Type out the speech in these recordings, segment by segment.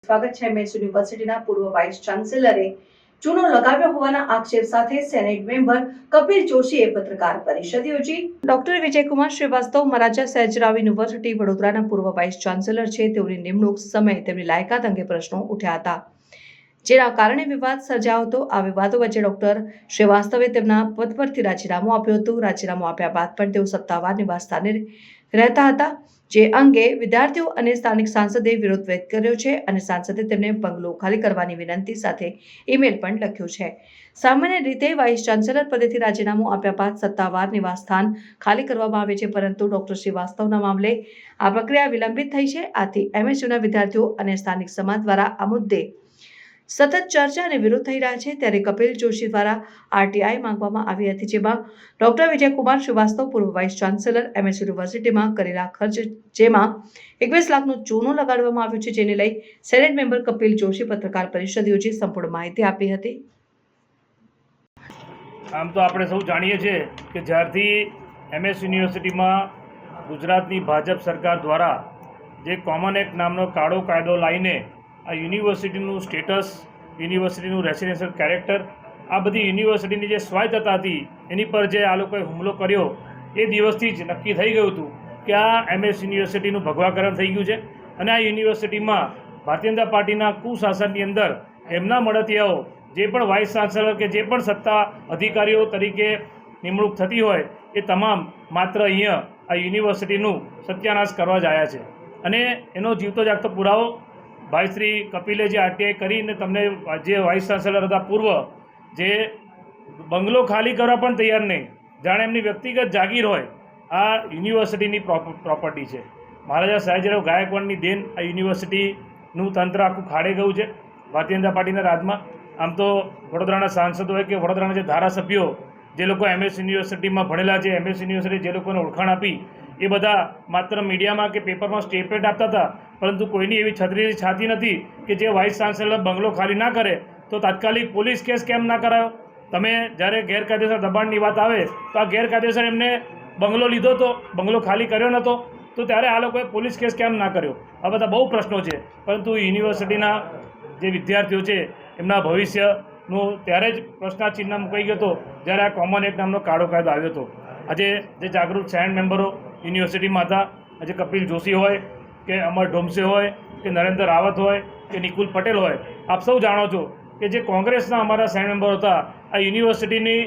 સ્વાગત છે। એમએસ યુનિવર્સિટીના પૂર્વ વાઇસ ચાન્સેલરે ચૂનો લગાવ્યો હોવાના આક્ષેપ સાથે સેનેટ મેમ્બર કપિલ જોશીએ પત્રકાર પરિષદ યોજી। ડોક્ટર વિજયકુમાર શ્રીવાસ્તવ મહારાજા સયાજીરાવ યુનિવર્સિટી વડોદરાના પૂર્વ વાઇસ ચાન્સેલર છે। તેઓની નિમણૂક સમયે તેમની લાયકાત અંગે પ્રશ્નો ઉઠ્યા હતા, જેના કારણે વિવાદ સર્જાયો હતો। આ વિવાદો વચ્ચે ડોક્ટર શ્રીવાસ્તવે તેમના પદ પરથી રાજીનામું આપ્યું હતું। રાજીનામું આપ્યા બાદ પણ તેઓ સત્તાવાર નિવાસ સ્થાને રહેતા હતા, જે અંગે વિદ્યાર્થીઓ અને સ્થાનિક સાંસદે વિરોધ વ્યક્ત કર્યો છે અને સાંસદે તેમને બંગલો ખાલી કરવાની વિનંતી સાથે ઈમેલ પણ લખ્યો છે। સામાન્ય રીતે વાઇસ ચાન્સેલર પદેથી રાજીનામું આપ્યા બાદ સત્તાવાર નિવાસ સ્થાન ખાલી કરવામાં આવે છે, પરંતુ ડોક્ટર શ્રીવાસ્તવના મામલે આ પ્રક્રિયા વિલંબિત થઈ છે। આથી એમએસયુના વિદ્યાર્થીઓ અને સ્થાનિક સમાજ દ્વારા આ મુદ્દે સતત ચર્ચા અને વિરોધ થઈ રહ્યા છે। ત્યારે કપિલ જોશી દ્વારા આરટીઆઈ માંગવામાં આવી હતી, જેમાં ડોક્ટર વિજયકુમાર શ્રીવાસ્તવ પૂર્વ વાઇસ ચાન્સેલર એમએસ યુનિવર્સિટીમાં કરેલા ખર્ચ, જેમાં 21 લાખનો ચૂનો લગાડવામાં આવ્યો છે, જેને લઈ સેનેટ મેમ્બર કપિલ જોશી પત્રકાર પરિષદ યોજી સંપૂર્ણ માહિતી આપી હતી। આમ તો આપણે સૌ જાણીએ છીએ કે જ્યારથી એમએસ યુનિવર્સિટીમાં ગુજરાતની ભાજપ સરકાર દ્વારા જે કોમન એક્ટ નામનો કાળો કાયદો લાવીને આ યુનિવર્સિટીનું સ્ટેટસ, યુનિવર્સિટીનું રેસિડેન્શિયલ કેરેક્ટર, આ બધી યુનિવર્સિટીની જે સ્વાયત્તતા હતી એની પર જે આ લોકોએ હુમલો કર્યો એ દિવસથી જ નક્કી થઈ ગયું હતું કે આ એમએસ યુનિવર્સિટીનું ભગવાકરણ થઈ ગયું છે અને આ યુનિવર્સિટીમાં ભારતીય જનતા પાર્ટીના કુશાસનની અંદર એમના મળતિયાઓ જે પણ વાઇસ ચાન્સેલર કે જે પણ સત્તા અધિકારીઓ તરીકે નિમણૂક થતી હોય એ તમામ માત્ર અહીંયા આ યુનિવર્સિટીનું સત્યાનાશ કરવા જ આવ્યા છે। અને એનો જીવતો જાગતો પુરાવો ભાઈ શ્રી કપિલે જે આરટીઆઈ કરીને તમને જે વાઇસ ચાન્સેલર હતા પૂર્વ, જે બંગલો ખાલી કરવા પણ તૈયાર નહીં, જાણે એમની વ્યક્તિગત જાગીર હોય, આ યુનિવર્સિટીની પ્રોપર્ટી છે। મહારાજા સયાજીરાવ ગાયકવાડની દેન આ યુનિવર્સિટીનું તંત્ર આખું ખાડે ગયું છે ભારતીય જનતા પાર્ટીના રાજમાં। આમ તો વડોદરાના સાંસદો હોય કે વડોદરાના જે ધારાસભ્યો જે લોકો એમએસ યુનિવર્સિટીમાં ભણેલા છે, એમએસ યુનિવર્સિટી જે લોકોને ઓળખાણ આપી, એ બધા માત્ર મીડિયામાં કે પેપરમાં સ્ટેટમેન્ટ આપતા હતા, પરંતુ કોઈની એવી છત્રી છાતી નથી કે જે વાઇસ ચાન્સેલર બંગલો ખાલી ના કરે તો તાત્કાલિક પોલીસ કેસ કેમ ના કરાયો? તમે જ્યારે ગેરકાયદેસર દબાણની વાત આવે તો આ ગેરકાયદેસર એમને બંગલો લીધો હતો, બંગલો ખાલી કર્યો નહોતો, તો ત્યારે આ લોકોએ પોલીસ કેસ કેમ ના કર્યો? આ બધા બહુ પ્રશ્નો છે, પરંતુ યુનિવર્સિટીના જે વિદ્યાર્થીઓ છે એમના ભવિષ્યનું ત્યારે જ પ્રશ્નાચિહ્ન મુકાઈ ગયો હતો જ્યારે આ કોમન એક્ટ નામનો કાળો કાયદો આવ્યો હતો। આજે જે જાગૃત સેનેટ મેમ્બરો યુનિવર્સિટીમાં હતા, આજે કપિલ જોશી હોય કે અમર ઢોમસે હોય કે નરેન્દ્ર રાવત હોય કે નિકુલ પટેલ હોય, આપ સૌ જાણો છો કે જે કોંગ્રેસના અમારા સેનેટ મેમ્બરો હતા, આ યુનિવર્સિટીની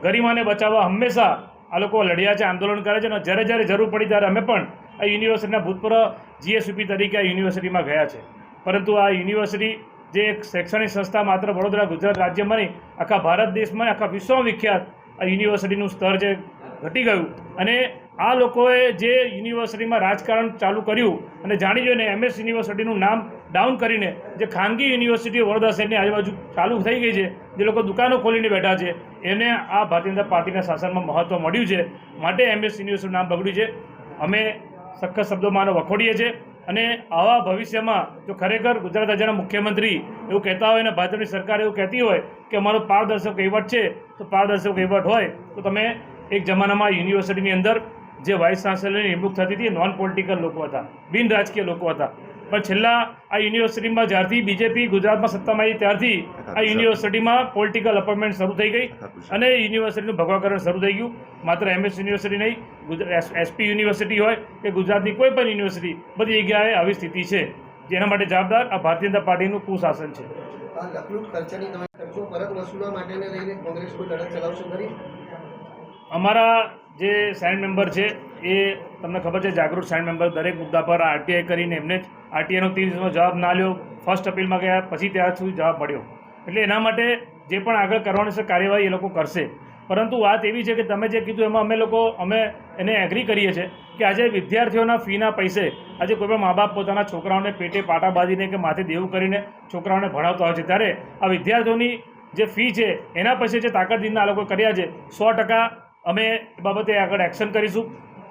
ગરિમાને બચાવવા હંમેશા આ લોકો લડ્યા છે, આંદોલન કરે છે અને જ્યારે જ્યારે જરૂર પડી ત્યારે અમે પણ આ યુનિવર્સિટીના ભૂતપૂર્વ જીએસયુપી તરીકે આ યુનિવર્સિટીમાં ગયા છે। પરંતુ આ યુનિવર્સિટી જે એક શૈક્ષણિક સંસ્થા માત્ર વડોદરા ગુજરાત રાજ્યમાં નહીં, આખા ભારત દેશમાં, આખા વિશ્વમાં વિખ્યાત આ યુનિવર્સિટીનું સ્તર જે ઘટી ગયું અને આ લોકોએ જે યુનિવર્સિટીમાં રાજકારણ ચાલુ કર્યું અને જાણી જોઈને એમએસ યુનિવર્સિટીનું નામ ડાઉન કરીને જે ખાનગી યુનિવર્સિટીઓ વડોદરા શહેરની આજુબાજુ ચાલુ થઈ ગઈ છે, જે લોકો દુકાનો ખોલીને બેઠા છે, એને આ ભારતીય જનતા પાર્ટીના શાસનમાં મહત્ત્વ મળ્યું છે, માટે એમએસ યુનિવર્સિટીનું નામ બગડ્યું છે। અમે સખત શબ્દોમાં આનો વખોડીએ છીએ અને આવા ભવિષ્યમાં જો ખરેખર ગુજરાત રાજ્યના મુખ્યમંત્રી એવું કહેતા હોય અને ભાજપની સરકાર એવું કહેતી હોય કે અમારો પારદર્શક વહીવટ છે, તો પારદર્શક વહીવટ હોય તો તમે એક જમાનામાં યુનિવર્સિટીની અંદર જે વાઇસ ચાન્સેલરની નિમણૂક થતી હતી નોન પોલિટિકલ લોકો હતા, બિન રાજકીય લોકો હતા, પણ છેલ્લા આ યુનિવર્સિટીમાં જ્યારથી બીજેપી ગુજરાતમાં સત્તામાં આવી ત્યારથી આ યુનિવર્સિટીમાં પોલિટિકલ અપોઇન્ટમેન્ટ શરૂ થઈ ગઈ અને યુનિવર્સિટીનું ભગવાકરણ શરૂ થઈ ગયું। માત્ર એમએસ યુનિવર્સિટી નહીં, એસપી યુનિવર્સિટી હોય કે ગુજરાતની કોઈ પણ યુનિવર્સિટી, બધી જગ્યાએ આવી સ્થિતિ છે, જેના માટે જવાબદાર આ ભારતીય જનતા પાર્ટીનું કુશાસન છે। અમારા જે સેનેટ મેમ્બર છે એ તમને ખબર છે જાગૃત સેનેટ મેમ્બર દરેક મુદ્દા પર આરટીઆઈ કરીને એમને જ આરટીઆઈનો 30 દિવસનો જવાબ ના લ્યો, ફર્સ્ટ અપીલમાં ગયા, પછી ત્યાર સુધી જવાબ મળ્યો, એટલે એના માટે જે પણ આગળ કરવાની છે કાર્યવાહી એ લોકો કરશે। પરંતુ વાત એવી છે કે તમે જે કીધું એમાં અમે એને એગ્રી કરીએ છીએ કે આજે વિદ્યાર્થીઓના ફીના પૈસે આજે કોઈ પણ મા બાપ પોતાના છોકરાઓને પેટે પાટા બાંધીને કે માથે દેવું કરીને છોકરાઓને ભણાવતા હોય છે, ત્યારે આ વિદ્યાર્થીઓની જે ફી છે એના પૈસે જે તાકતદીનના આ લોકો કર્યા છે, 100% અમે એ બાબતે આગળ એક્શન કરીશું।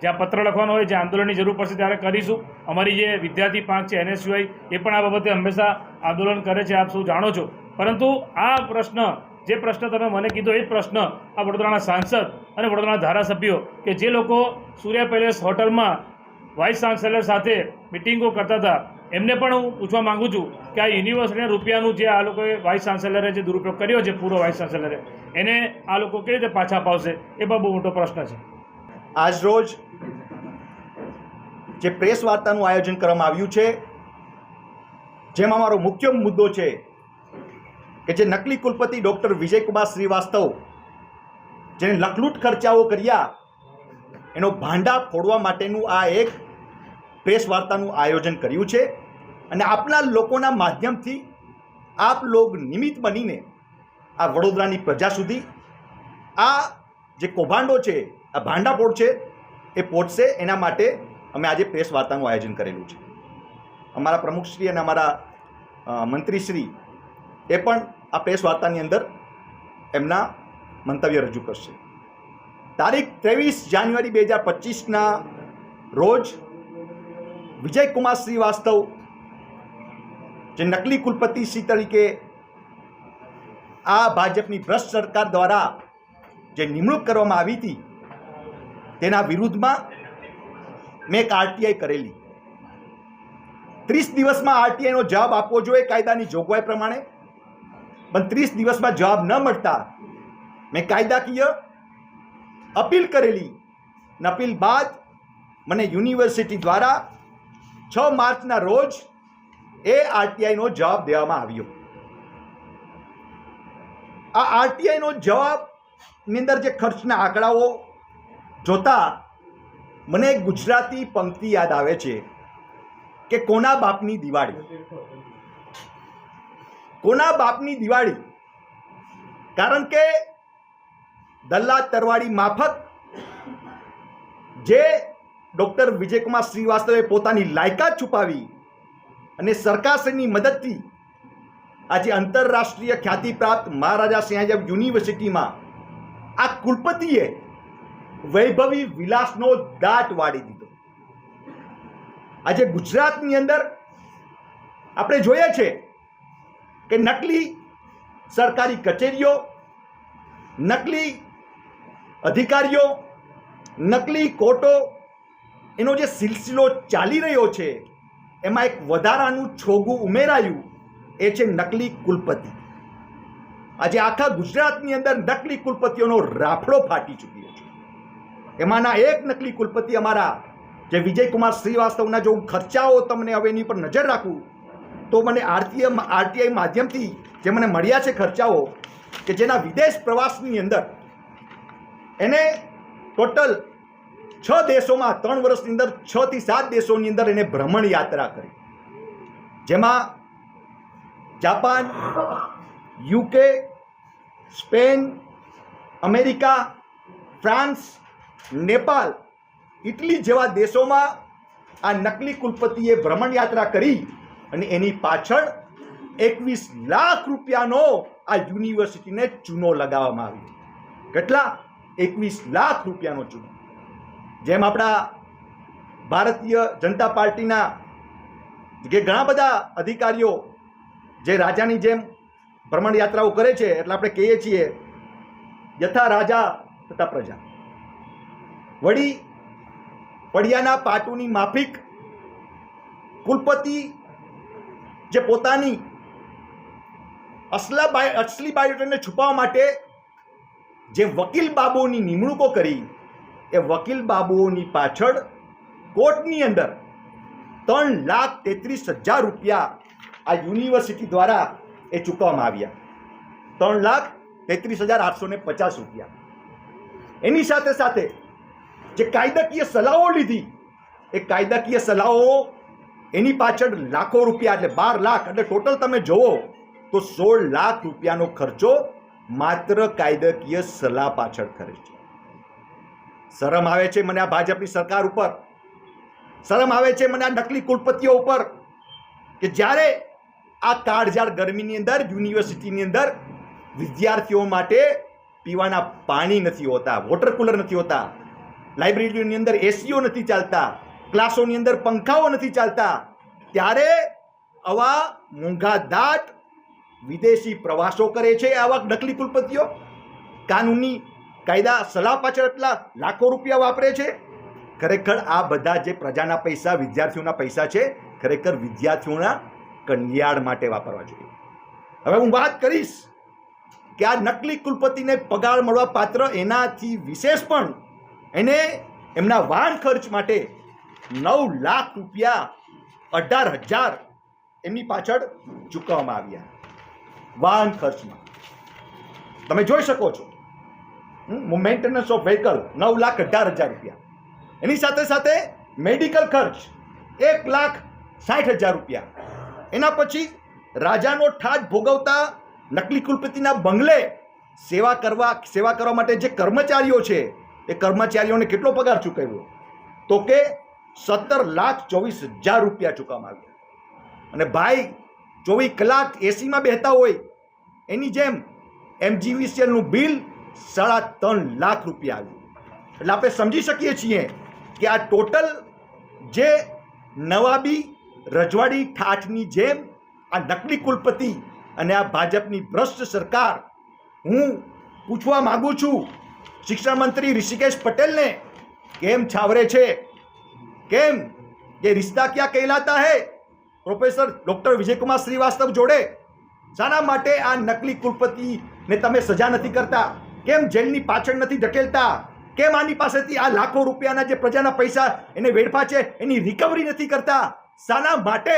જ્યાં પત્ર લખવાનો હોય, જ્યાં આંદોલનની જરૂર પડશે ત્યારે કરીશું। અમારી જે વિદ્યાર્થી પાંખ છે એનએસયુઆઈ એ પણ આ બાબતે હંમેશા આંદોલન કરે છે, આપ સૌ જાણો છો। પરંતુ આ પ્રશ્ન જે પ્રશ્ન તમે મને કીધો એ જ પ્રશ્ન આ વડોદરાના સાંસદ અને વડોદરાના ધારાસભ્યો કે જે લોકો સૂર્ય પેલેસ હોટલમાં વાઇસ ચાન્સેલર સાથે મિટિંગો કરતા હતા એમને પણ હું પૂછવા માગું છું કે આ યુનિવર્સિટીના રૂપિયાનું જે આ લોકોએ વાઇસ ચાન્સેલરે જે દુરુપયોગ કર્યો છે પૂર્વ વાઇસ ચાન્સેલરે એને આ લોકો કેવી રીતે પાછા અપાવશે એ પણ બહુ મોટો પ્રશ્ન છે. આજ રોજ જે પ્રેસ વાર્તાનું આયોજન કરવામાં આવ્યું છે જેમાં મારો મુખ્ય મુદ્દો છે કે જે નકલી કુલપતિ ડૉક્ટર વિજયકુમાર શ્રીવાસ્તવ જેને લખલૂટ ખર્ચાઓ કર્યા એનો ભાંડા ફોડવા માટેનું આ એક પ્રેસ વાર્તાનું આયોજન કર્યું છે અને આપના લોકોના માધ્યમથી આપ લોક નિમિત્ત બનીને આ વડોદરાની પ્રજા સુધી આ જે કૌભાંડો છે આ ભાંડાફોડ છે એ પહોંચશે એના માટે અમે આજે પ્રેસ વાર્તાનું આયોજન કરેલું છે. અમારા પ્રમુખશ્રી અને અમારા મંત્રીશ્રી એ પણ આ પ્રેસ વાર્તાની અંદર એમના મંતવ્ય રજૂ કરશે. તારીખ 23 જાન્યુઆરી 2025ના રોજ વિજયકુમાર શ્રીવાસ્તવ જે નકલી કુલપતિ શ્રી તરીકે આ ભાજપની ભ્રષ્ટ સરકાર દ્વારા જે નિમણૂક કરવામાં આવી હતી તેના વિરુદ્ધમાં મેં એક આરટીઆઈ કરેલી. 30 દિવસમાં આરટીઆઈનો જવાબ આપવો જોઈએ કાયદાની જોગવાઈ પ્રમાણે, પણ 30 દિવસમાં જવાબ ન મળતા મેં કાયદાકીય અપીલ કરેલી. અપીલ બાદ મને યુનિવર્સિટી દ્વારા 6 માર્ચના રોજ એ આરટીઆઈનો જવાબ દેવામાં આવ્યો. આ આરટીઆઈનો જવાબની અંદર જે ખર્ચના આંકડાઓ જોતા મને એક ગુજરાતી પંક્તિ યાદ આવે છે કે કોના બાપની દિવાળી. કોના બાપની દિવાળી, કારણ કે દલ્લા તરવાડી માફક જે ડૉક્ટર વિજયકુમાર શ્રીવાસ્તવે પોતાની લાયકાત છુપાવી અને સરકારશ્રીની મદદથી આજે આંતરરાષ્ટ્રીય ખ્યાતિ પ્રાપ્ત મહારાજા સયાજી યુનિવર્સિટીમાં આ કુલપતિએ વૈભવી વિલાસનો દાટ વાળી દીધો. આજે ગુજરાતની અંદર આપણે જોઈએ છે કે નકલી સરકારી કચેરીઓ, નકલી અધિકારીઓ, નકલી કોર્ટો, એનો જે સિલસિલો ચાલી રહ્યો છે એમાં એક વધારાનું છોગું ઉમેરાયું, એ છે નકલી કુલપતિ. આજે આખા ગુજરાતની અંદર નકલી કુલપતિઓનો રાફડો ફાટી ચૂક્યો છે. એમાંના એક નકલી કુલપતિ અમારા જે વિજયકુમાર શ્રીવાસ્તવના જો હું ખર્ચાઓ તમને હવે એની પર નજર રાખું તો મને આરટીઆઈ માધ્યમથી જે મને મળ્યા છે ખર્ચાઓ કે જેના વિદેશ પ્રવાસની અંદર એને ટોટલ 6 દેશોમાં 3 વર્ષની અંદર 6 થી 7 દેશોની અંદર એને ભ્રમણ યાત્રા કરી, જેમાં Japan, UK, Spain, America, France, Nepal, Italy જેવા દેશોમાં આ નકલી કુલપતિએ ભ્રમણ યાત્રા કરી અને એની પાછળ 21 લાખ રૂપિયાનો આ યુનિવર્સિટીને ચૂનો લગાવવામાં આવ્યો. કેટલા? 21 લાખ રૂપિયાનો ચૂનો. જેમ આપણા ભારતીય જનતા પાર્ટીના જે ઘણા બધા અધિકારીઓ જે રાજાની જેમ ભ્રમણ યાત્રાઓ કરે છે, એટલે આપણે કહીએ છીએ યથા રાજા તથા પ્રજા. વળી પડિયાના પાટુની માફિક કુલપતિ જે પોતાની અસલી બાયોડેટાને છુપાવવા માટે જે વકીલ બાબુઓની નિમણૂકો કરી, એ વકીલ બાબુઓની પાછળ કોર્ટની અંદર 3,33,000 રૂપિયા આ યુનિવર્સિટી દ્વારા એ ચૂકવવામાં આવ્યા. 3,33,850 રૂપિયા. એની સાથે સાથે જે કાયદાકીય સલાહો લીધી, એ કાયદાકીય સલાહો એની પાછળ લાખો રૂપિયા, એટલે 12 લાખ, એટલે ટોટલ તમે જુઓ તો 16 લાખ રૂપિયાનો ખર્ચો માત્ર કાયદાકીય સલાહ પાછળ કરે છે. શરમ આવે છે મને આ ભાજપની સરકાર ઉપર, શરમ આવે છે મને આ નકલી કુલપતિઓ ઉપર કે જ્યારે આ કાળઝાળ ગરમીની અંદર યુનિવર્સિટીની અંદર વિદ્યાર્થીઓ માટે પીવાના પાણી નથી હોતા, વોટર કુલર નથી હોતા, લાઇબ્રેરીઓની અંદર એસીઓ નથી ચાલતા, ક્લાસોની અંદર પંખાઓ નથી ચાલતા, ત્યારે આવા મોંઘા દાટ વિદેશી પ્રવાસો કરે છે આવા નકલી કુલપતિઓ, કાનૂની કાયદા સલાહ પાછળ એટલા લાખો રૂપિયા વાપરે છે. ખરેખર આ બધા જે પ્રજાના પૈસા, વિદ્યાર્થીઓના પૈસા છે, ખરેખર વિદ્યાર્થીઓના કલ્યાણ માટે વાપરવા જોઈએ. હવે હું વાત કરીશ કે આ નકલી કુલપતિને પગાર મળવા પાત્ર એનાથી વિશેષ પણ એને એમના વાહન ખર્ચ માટે 9 લાખ રૂપિયા 18,000 એમની પાછળ ચૂકવવામાં આવ્યા. વાહન ખર્ચમાં તમે જોઈ શકો છો, મેન્ટેનન્સ ઓફ વ્હીકલ 9,18,000 રૂપિયા. એની સાથે સાથે મેડિકલ ખર્ચ 1,60,000 રૂપિયા. એના પછી રાજાનો ઠાઠ ભોગવતા નકલી કુલપતિના બંગલે સેવા કરવા માટે જે કર્મચારીઓ છે એ કર્મચારીઓને કેટલો પગાર ચૂકવ્યો? તો કે 17,24,000 રૂપિયા ચૂકવવામાં આવ્યા. અને ભાઈ 24 કલાક એસીમાં બેહતા હોય એની જેમ MGVCLનું બિલ 3.5 લાખ રૂપિયા આવ્યું. એટલે આપણે સમજી શકીએ છીએ કે આ ટોટલ જે નવાબી રજવાડી ઠાઠની જેમ આ નકલી કુલપતિ અને આ ભાજપની ભ્રષ્ટ સરકાર, હું પૂછવા માંગુ છું શિક્ષણ મંત્રી ઋષિકેશ પટેલને, કેમ છાવરે છે? કેમ ये रिश्ता क्या कहलाता है પ્રોફેસર ડૉક્ટર વિજયકુમાર શ્રીવાસ્તવ જોડે? શાના માટે આ નકલી કુલપતિને તમે સજા નથી કરતા? કેમ જેલની પાછળ નથી ધકેલતા? કેમ આની પાસેથી આ લાખો રૂપિયાના જે પ્રજાના પૈસા એને વેડફા છે એની રિકવરી નથી કરતા? શાના માટે?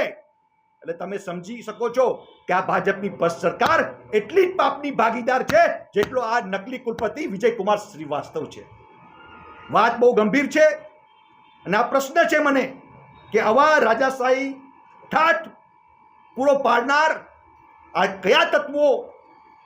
એટલે તમે સમજી શકો છો કે આ ભાજપની ભ્રષ્ટ સરકાર એટલી જ પાપની ભાગીદાર છે જેટલો આ નકલી કુલપતિ વિજયકુમાર શ્રીવાસ્તવ છે. વાત બહુ ગંભીર છે અને આ પ્રશ્ન છે મને કે આવા રાજાશાહી ઠાઠ પૂરો પાડનાર આ કયા તત્વો